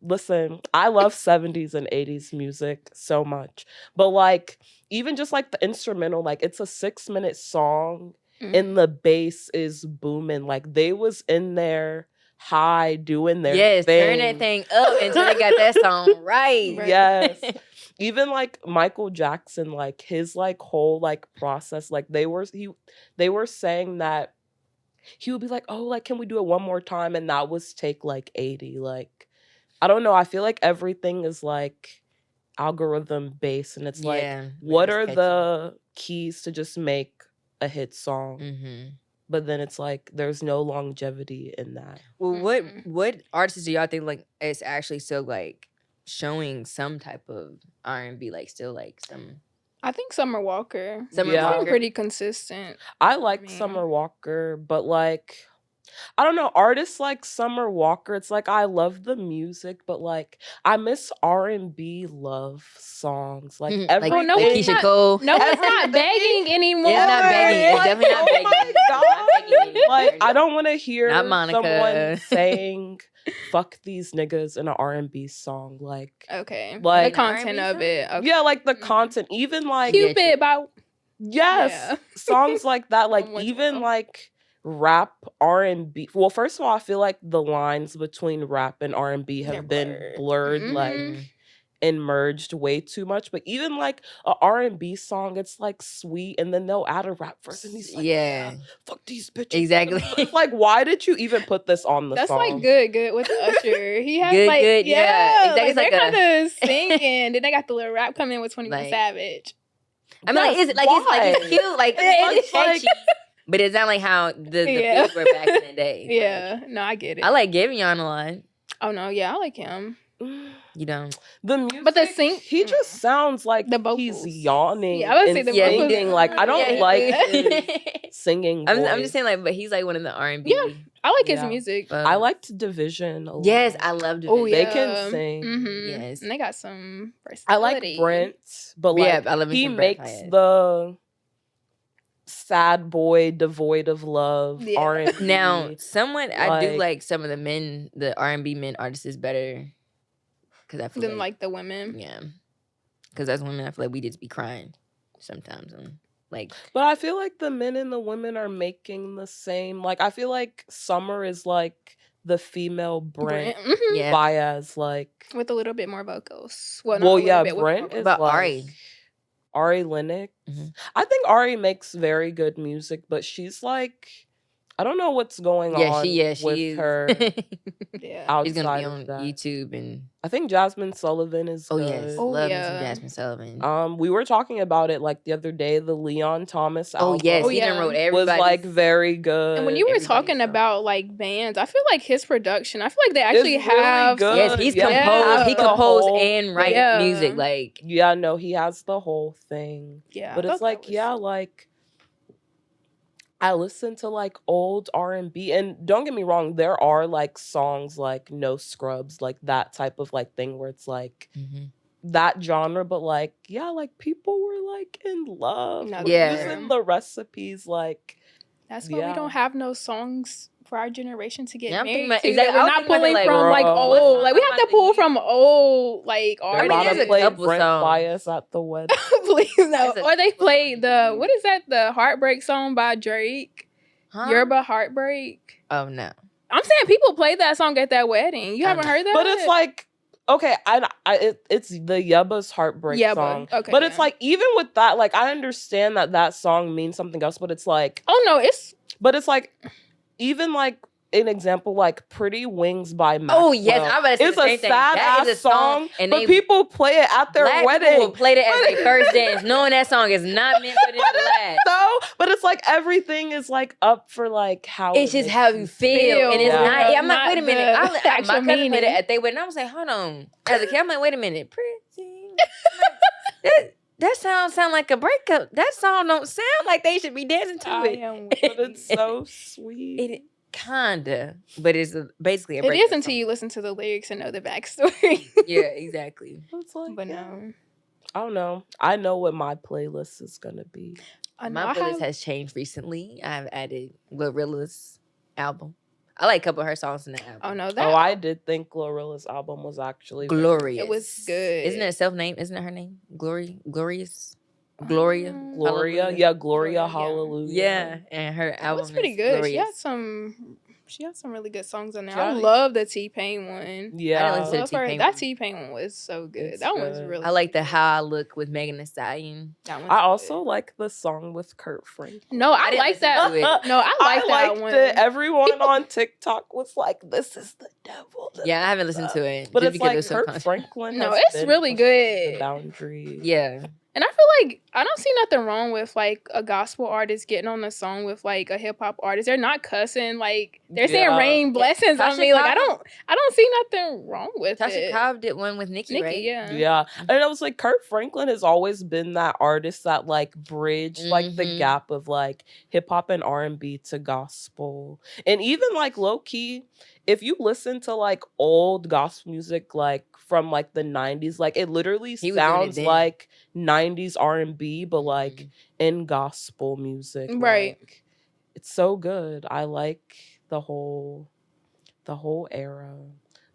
70s and 80s music so much. But like even just like the instrumental, like it's a 6-minute song and the bass is booming. Like they was in there high doing their Yes, turn that thing. thing up until they got that song right. Right. Yes. Even like Michael Jackson, like his like whole like process, like they were saying that he would be like, oh, like, can we do it one more time? And that was take like 80. Like, I don't know. I feel like everything is like algorithm based. And it's like, Yeah. what are the keys to just make a hit song? Mm-hmm. But then it's like, there's no longevity in that. Well, Mhm. what artists do y'all think like it's actually still like showing some type of R&B, like still like some I think Summer Walker. Summer Yeah. She's been Walker? pretty consistent. I like mean- Summer Walker, but like, I don't know, artists like Summer Walker, it's like I love the music, but like I miss R&B love songs. Like like, everything. no, like it's Keisha not- Cole. No, it's not Everything. begging anymore. It's not begging. It's Like, definitely not oh begging. my It's not begging anymore. Like I don't want to hear Not Monica. someone saying "fuck these niggas" in an R&B song. Like Okay. Like- the content R&B of it. Okay. yeah, like the Mhm. content, even like Cute. Cupid by yes, Yeah. songs like that. Like Someone even will. like rap R&B. Well, first of all, I feel like the lines between rap and R&B have They're been blurred. blurred, like Mhm. and merged way too much. But even like a R&B song, it's like sweet, and then they'll add a rap verse, and he's like, Yeah. fuck these bitches. Exactly. It's like, why did you even put this on the That's song? like good with Usher. He has Good, like good, yeah. Exactly. like It's like they're kind of singing. Then they got the little rap coming with 21 Like- Savage. I mean, like, Yes, it's like it's like it's why? cute, like It's it's catchy, but it's not like how the Yeah. foods were back in the day. Like, Yeah, no, I get it. I like Giveon a lot. Oh no, yeah, I like him. You don't. The music, But the sing- he just sounds like The he's vocals. yawning. Yeah, I would say and the Yeah, he vocals. singing. Like I don't Yeah. like his singing. I'm voice. just saying, like, but he's like one of the R&B. Yeah. I like his Yeah. music. I liked Division a lot. Yes, I love Oh Division. yeah, They can sing. Mhm. Yes. and they got some I versatility. like Brent, but like Yeah, I love me he some Brent makes Fayez. the sad boy devoid of love Yeah. R&B. Now, someone I do Like- like some of the men, the R&B men artists is better because I feel Than like the women. yeah, because as women I feel like we just be crying sometimes and like But I feel like the men and the women are making the same. Like I feel like Summer is like the female Brent. Brent. Mhm. yeah. Baez, like With a little bit more vocals. Well, not a well, little yeah, bit, with Brent more is But like Ari. Ari Lennox. Mhm. I think Ari makes very good music, but she's like, I don't know what's going on She with is. her Yeah. outside She's gonna be of on that. YouTube and I think Jasmine Sullivan is oh good. yes, Oh, love me yeah. some Jasmine Sullivan. We were talking about it like the other day. The Leon Thomas oh album yes, Oh, he done yeah. wrote was everybody. like very good. And when you were Everybody's talking song. about like bands, I feel like his production, I feel like they actually It's really have good. yes, he's Yeah, composed. He the composed whole and write Yeah. music. Like yeah, no, he has the whole thing. Yeah. But I it's thought that like, was- yeah, like I listen to like old R&B, and don't get me wrong, there are like songs like No Scrubs, like that type of like thing where it's like that genre, but like yeah, like people were like in love. No, We're Yeah. using the recipes like That's why we yeah. don't have no songs for our generation to get Yeah, I'm thinking married about- to. exactly, That I we're was not thinking about pulling that, from like bro. old. Like we I'm have to about to pull use- from old like They're mean, artists. about there's to a play couple Brent songs. Fly Us at the wedding. Please no. There's a Or they couple played the songs. what is that? The Heartbreak song by Drake. Huh? Yerba Heartbreak. Oh no. I'm saying people played that song at that wedding. You I haven't know. heard that? But it's like, okay, it's the Yebba's Heartbreak Yebba, song. okay, But it's yeah. like, even with that, like, I understand that song means something else, but it's like, oh no, it's even like, an example like Pretty Wings by Maxwell. Oh yes, I'm about to say It's the a same thing. sad That ass is a song, and but they people play it at their black wedding. people will play that as their first dance, knowing that song is not meant for them to last. So, but it's like everything is like up for like how It's it just makes how you feel, and it's Yeah. not. I'm like, Not wait a minute. the My actual cousin played it meaning. at their wedding. I was like, hold on. As a kid, I'm like, wait a minute, pretty. That sound like a breakup. That song don't sound like they should be dancing to I it. am But it's so sweet. It kinda, but it's basically a It breakup is until song. you listen to the lyrics and know the backstory. Yeah, exactly. It's like, But yeah. no. I don't know. I know what my playlist is gonna be. I know My I playlist have- has changed recently. I've added Glorilla's album. I like a couple of her songs in the album. Oh no, that Oh, I did think Glorilla's album was actually very- Glorious. It was good. Isn't it self-named? Isn't it her name? Glorious? Gloria? Gloria. Hallelujah. Yeah, Gloria, Gloria, yeah. Hallelujah. Yeah, and her It album was pretty is good. She Glorious. had some really good songs on there. Yeah. I love the T-Pain one. Yeah. listen to Love the her. T-Pain That one. T-Pain one was so good. It's That one was good. really I like the good. How I Look with Megan Thee Stallion. That one's I good. also like the song with Kurt Franklin. No, I didn't like listen that. to it. No, I like that liked one. it. Everyone on TikTok was like, "This is the devil." Yeah, I haven't listened to it. But just it's because it like was so Kurt conscious. Franklin. No, has it's been really pushing good. The boundary. Yeah. And I feel like I don't see nothing wrong with like a gospel artist getting on a song with like a hip hop artist. They're not cussing, like they're saying Yeah. rain blessings on Tasha me. Like I Cobb- don't see nothing wrong with Tasha it. Cobb did one with Nicki, Nicki, right? yeah. Yeah. And I was like, Kurt Franklin has always been that artist that like bridged like the Mhm. gap of like hip hop and R&B to gospel. And even like low key, if you listen to like old gospel music like from like the 90s, like it literally He was doing it sounds then. like 90s R&B but like Mhm. in gospel music. Right. Like, it's so good. I like the whole era.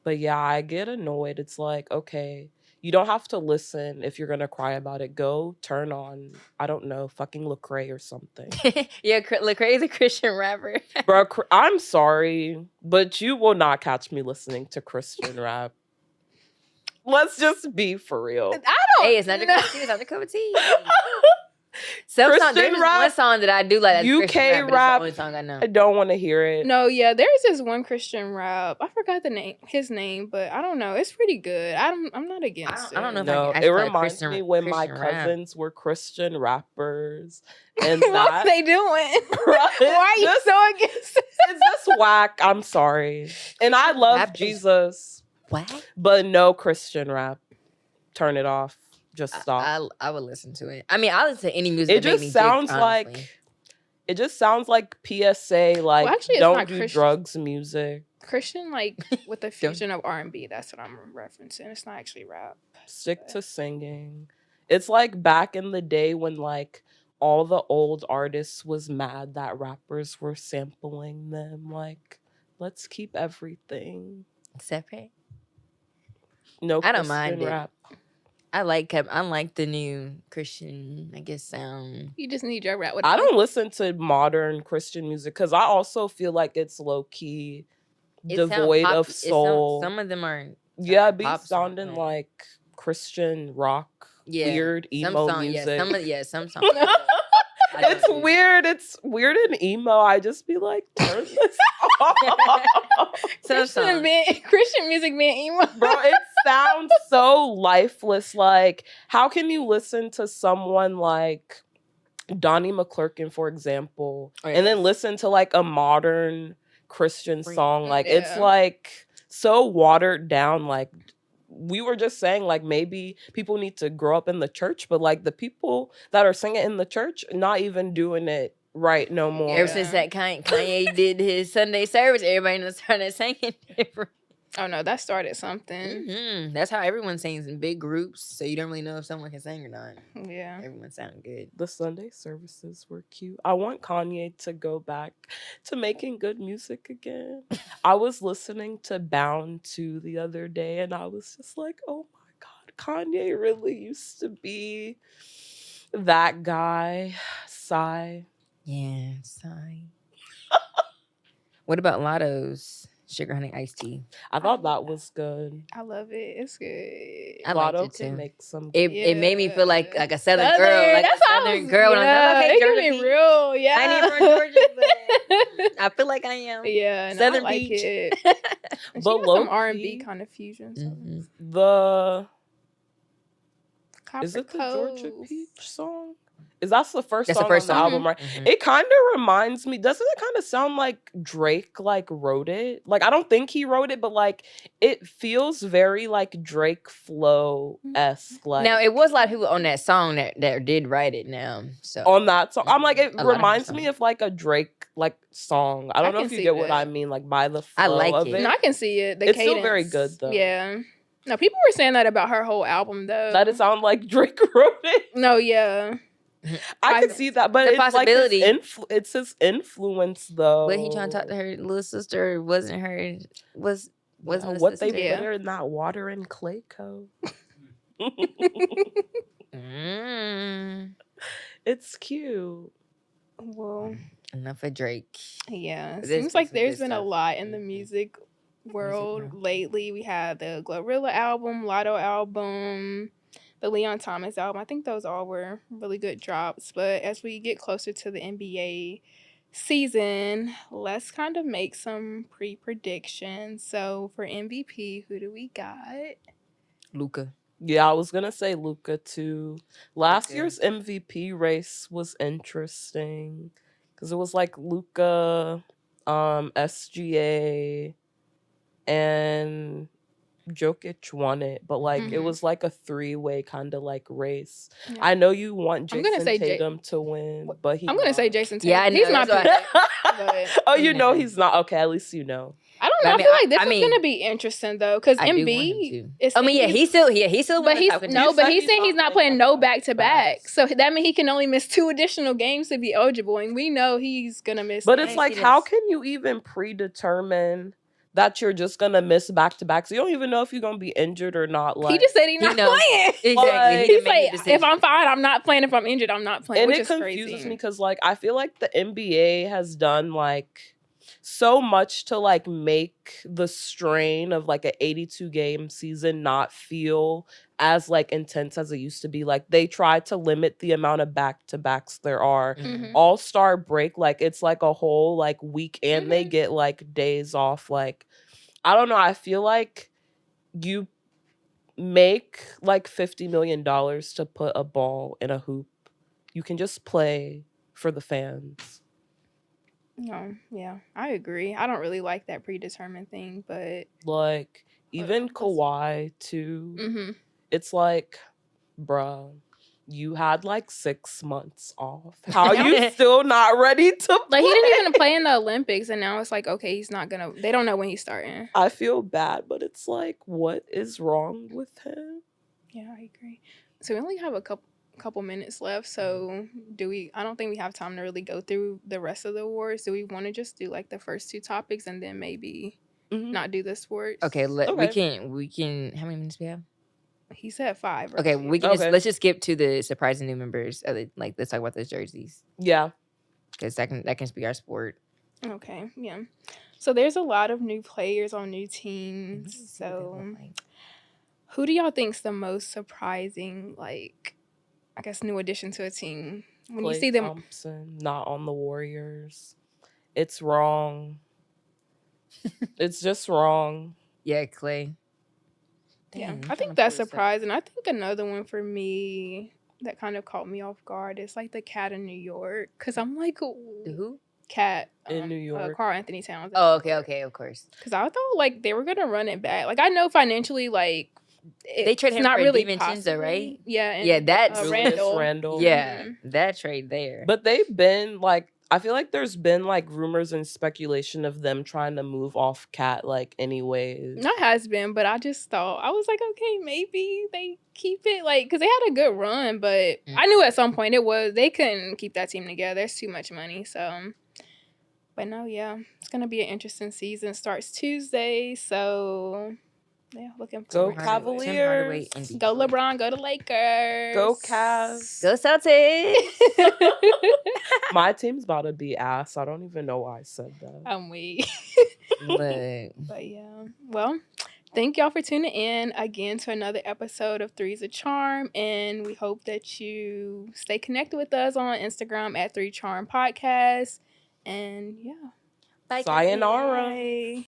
But yeah, I get annoyed. It's like, okay, you don't have to listen if you're gonna cry about it. Go turn on, I don't know, fucking Lecrae or something. Yeah, Lecrae is a Christian rapper. Bro, I'm sorry, but you will not catch me listening to Christian rap. Let's just be for real. I don't. Hey, it's not your know. cup of tea. It's not your cup of tea. Some song, Christian there's rap, one song that I do like. That's UK Christian rap, but rap, it's the only song I know. I don't want to hear it. No, yeah, there's this one Christian rap. I forgot his name, but I don't know. It's pretty good. I'm not against I don't know it. if I No, can actually it call it reminds Christian- me when my Christian rap. cousins were Christian rappers, and what that are they doing? Right? Why are you Just- so against it? it's just whack. I'm sorry, and I love Rap is- Jesus, What? but no Christian rap. Turn it off. Just stop. I would listen to it. I mean, I listen to any music. It that make me just jig, sounds honestly. like it just sounds like PSA. Like actually, it's don't not do Christian. drugs music. Christian, like with a fusion of R&B. That's what I'm referencing. It's not actually rap. Stick to singing. It's like back in the day when like all the old artists was mad that rappers were sampling them. Like, let's keep everything. separate. No, I don't mind Christian it. rap. I like the new Christian, I guess, sound. You just need your rap with I it. don't listen to modern Christian music because I also feel like it's low key It sound devoid pop- of it sound- soul. some of them are. Yeah, like be pop songs, sounding right? like Christian rock, Yeah, weird some emo song, music. some songs. I don't It's do. weird. It's weird and emo. I just be like, turn this off. Some Christian, songs. Christian music being emo. Bro, it sounds so lifeless. Like, how can you listen to someone like Donnie McClurkin, for example, Oh, and then yes. listen to like a modern Christian song? Like, it's Yeah. like so watered down. Like, we were just saying, like, maybe people need to grow up in the church, but like the people that are singing in the church, not even doing it right no more. Ever since that Kanye did his Sunday service, everybody started singing different. Oh no, that started something. That's how everyone sings in big groups, so you don't really know if someone can sing or not. Yeah. Everyone sound good. The Sunday services were cute. I want Kanye to go back to making good music again. I was listening to Bound 2 the other day and I was just like, oh my God, Kanye really used to be that guy. Sigh. Yeah, sorry. What about Lotto's Sugar Honey Iced Tea? I thought that was good. I love it. It's good. I liked Lotto it can too. make some. It made me feel like Yeah. a Southern girl, like That's a how I Southern was- girl. And I was like, yeah, okay, it Georgia can be Peach. real. Yeah. I ain't from Georgia, but I feel like I am. yeah, and Southern I like Peach. it. And she But got some low-key, R&B kind of fusion. So. Mhm. The Copper is it the Georgia Cove. Peach song? Is that's the first That's song the first on the song. album, right? Mhm. It kind of reminds me. Doesn't it kind of sound like Drake like wrote it? Like I don't think he wrote it, but like it feels very like Drake flow esque. Like Now it was a lot of people on that song that did write it now. So on that song, I'm like it A lot of reminds songs. me of like a Drake like song. I don't know can if you see get what I that. mean, like by the flow I like of it. it. No, I can see it. The It's cadence. still very good, though. Yeah. No, people were saying that about her whole album though. That it sound like Drake wrote it. No, yeah. I can I- see that, but It's a it's like his possibility. it's his influence though. But he trying to talk to her little sister. Wasn't her? Wasn't his what they sister? Yeah. put her in that water and Clayco. It's cute. Well, Enough of Drake. yeah. There's Seems been like some good there's been a stuff. lot in the music world world. lately. We had the Glorilla album, Lotto album, the Leon Thomas album. I think those all were really good drops. But as we get closer to the NBA season, let's kind of make some pre-predictions. So for MVP, who do we got? Luca. Yeah, I was gonna say Luca too. Last Luka. year's MVP race was interesting because it was like Luca, SGA, and Jokic won it, but like it Mhm. was like a 3-way kind of like race. Yeah. I know you want I'm gonna Jason say Tatum to win, but I'm gonna say Jason Tatum. Yeah, I know, He's not that's playing. why- But Oh, you know Yeah. he's not. Okay, at least you know. I don't But know. I I mean, feel like this I is mean- gonna be interesting though, because I do want him Embiid. to. is I mean, yeah, saying he's still But in the he's top no, contender. but said he's he's saying not he's not playing playing no back-to-backs. back to back. So that means he can only miss 2 additional games to be eligible, and we know he's gonna miss. But I it's see like, how this. can you even predetermine that you're just gonna miss back to back? So you don't even know if you're gonna be injured or not. Like, he just said he's He not knows. playing. Exactly. Like- He He's didn't make like, a decision. if I'm fine, I'm not playing. If I'm injured, I'm not playing. and Which it is confuses crazy. me because like I feel like the NBA has done like so much to like make the strain of like an 82 game season not feel as like intense as it used to be. Like they try to limit the amount of back to backs there are. Mhm. All-Star break, like it's like a whole like week and they Mhm. get like days off. Like I don't know, I feel like you make like $50 million to put a ball in a hoop. You can just play for the fans. No, yeah, I agree. I don't really like that predetermined thing, but Like even that's- Kawhi too. mhm. It's like, bruh, you had like 6 months off. How Yeah. you still not ready to play? Like he didn't even play in the Olympics, and now it's like, okay, he's not gonna. They don't know when he's starting. I feel bad, but it's like, what is wrong with him? Yeah, I agree. So we only have a couple minutes left. So do we? I don't think we have time to really go through the rest of the awards. Do we want to just do like the first 2 topics and then maybe Mhm. not do the sports? Okay, we Okay. can. How many minutes we have? He said 5. Okay, right? we can Okay. let's just skip to the surprising new members. Like let's talk about those jerseys Yeah. because that can be our sport. Okay, yeah. So there's a lot of new players on new teams. So who do y'all think's the most surprising, like, I guess, new addition to a team? When you Klay see them, Thompson not on the Warriors. It's wrong. It's just wrong. Yeah, Clay. yeah, Dang, I'm I trying think to that's pull this up. surprising. I think another one for me that kind of caught me off guard is like the Cat in New York, because I'm like, The who? Cat In New York. Carl Anthony Towns. Oh, okay, of course. Because I thought like they were gonna run it back. Like I know financially, like They traded it's him not for really DiVincenzo, possible. right? Yeah, and, Yeah, that's- Julius Randall. Randall. Yeah, Mhm. that trade there. But they've been like, I feel like there's been like rumors and speculation of them trying to move off Cat like anyways. That has been, but I just thought I was like, okay, maybe they keep it like because they had a good run, but I knew at some point they couldn't keep that team together. There's too much money, so. But no, yeah, it's gonna be an interesting season. Starts Tuesday, so yeah, looking Go forward to it. Tim Hardaway Cavaliers. and Go Detroit. LeBron, go to Lakers. Go Cavs. Go Celtics. My team's about to be ass. I don't even know why I said that. I'm weak. But But yeah, well, thank y'all for tuning in again to another episode of Three's a Charm, and we hope that you stay connected with us on Instagram at 3 Charm Podcast. And yeah, bye. Sayonara. bye.